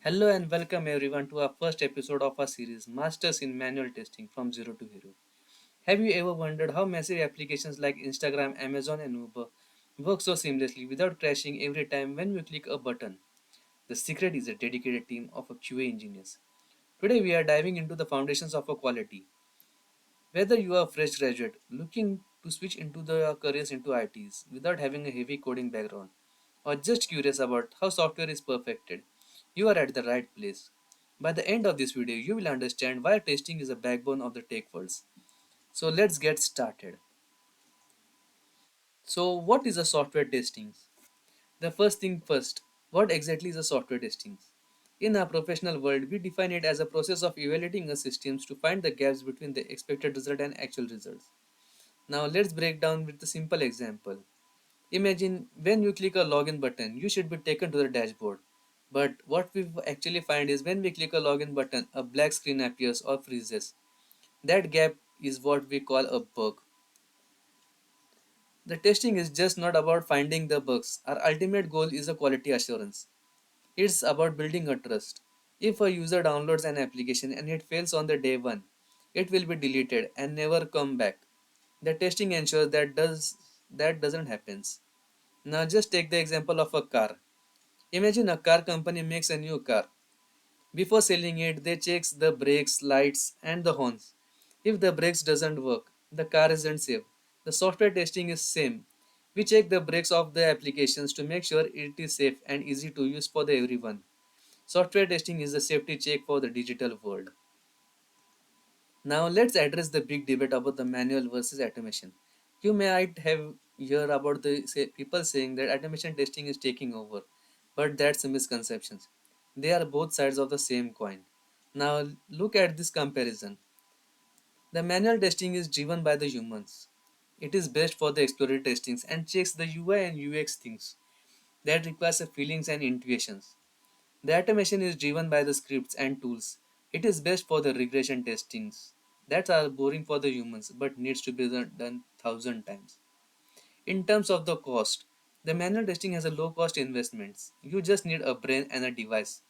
Hello and welcome everyone to our first episode of our series Masters in Manual Testing from Zero to Hero. Have you ever wondered how massive applications like Instagram, Amazon, and Uber work so seamlessly without crashing every time when you click a button? The secret is a dedicated team of QA engineers. Today we are diving into the foundations of a quality. Whether you are a fresh graduate looking to switch into the careers into ITs without having a heavy coding background, or just curious about how software is perfected, you are at the right place. By the end of this video, you will understand why testing is a backbone of the tech world. So let's get started. So what is a software testing? The first thing first, what exactly is a software testing? In our professional world, we define it as a process of evaluating a systems to find the gaps between the expected result and actual results. Now let's break down with a simple example. Imagine when you click a login button, you should be taken to the dashboard. But what we actually find is when we click a login button, a black screen appears or freezes. That gap is what we call a bug. The testing is just not about finding the bugs. Our ultimate goal is a quality assurance. It's about building a trust. If a user downloads an application and it fails on the day one, it will be deleted and never come back. The testing ensures that doesn't happen. Now just take the example of a car. Imagine a car company makes a new car. Before selling it, they checks the brakes, lights and the horns. If the brakes doesn't work, the car isn't safe. The software testing is same. We check the brakes of the applications to make sure it is safe and easy to use for the everyone. Software testing is a safety check for the digital world. Now let's address the big debate about the manual versus automation. You might have heard about people saying that automation testing is taking over, but that's a misconception. They are both sides of the same coin. Now look at this comparison. The manual testing is driven by the humans. It is best for the exploratory testings and checks the UI and UX things that requires the feelings and intuitions. The automation is driven by the scripts and tools. It is best for the regression testings that are boring for the humans but needs to be done thousand times. In terms of the cost, the manual testing has a low cost investments. You just need a brain and a device.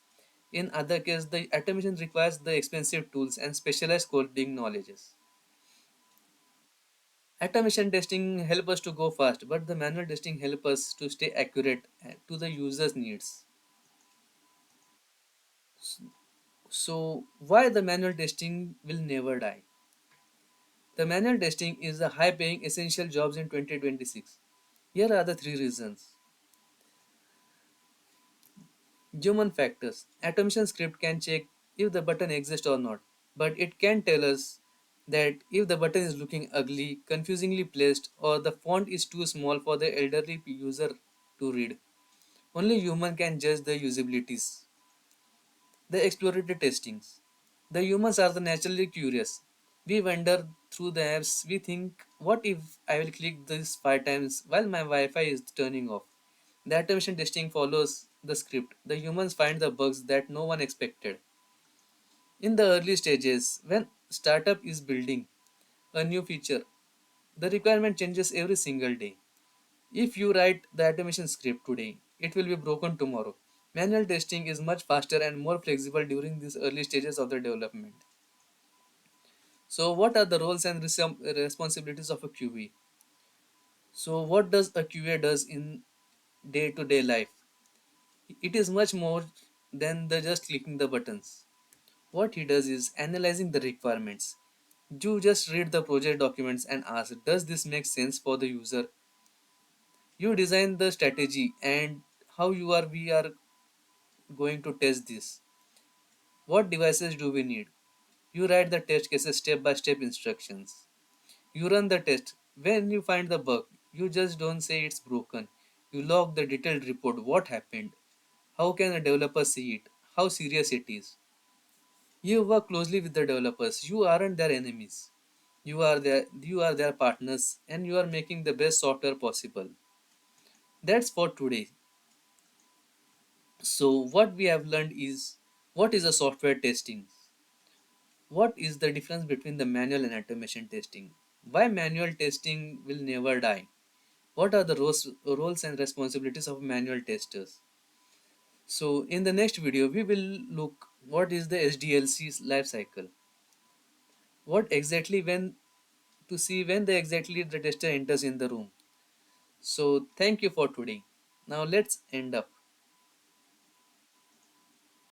In other case, the automation requires the expensive tools and specialized coding knowledges. Automation testing help us to go fast, but the manual testing help us to stay accurate to the user's needs. So why the manual testing will never die? The manual testing is the high paying essential jobs in 2026. Here are the three reasons. Human factors. Automation script can check if the button exists or not, but it can tell us that if the button is looking ugly, confusingly placed, or the font is too small for the elderly user to read. Only human can judge the usabilities. The exploratory testings. The humans are the naturally curious. We wander through the apps. We think, what if I will click this 5 times while my Wi-Fi is turning off? The automation testing follows the script. The humans find the bugs that no one expected. In the early stages, when startup is building a new feature, the requirement changes every single day. If you write the automation script today, it will be broken tomorrow. Manual testing is much faster and more flexible during these early stages of the development. So, what are the roles and responsibilities of a QA? So, what does a QA does in day-to-day life? It is much more than the just clicking the buttons. What he does is analyzing the requirements. You just read the project documents and ask, does this make sense for the user? You design the strategy and how we are going to test this. What devices do we need? You write the test cases step by step instructions. You run the test. When you find the bug, you just don't say it's broken. You log the detailed report what happened, how can a developer see it, how serious it is. You work closely with the developers. You aren't their enemies. You are their partners and you are making the best software possible. That's for today. So what we have learned is what is a software testing? What is the difference between the manual and automation testing? Why manual testing will never die? What are the roles and responsibilities of manual testers? So in the next video, we will look what is the SDLC's life cycle. What exactly when to see when the exactly the tester enters in the room. So thank you for today. Now let's end up.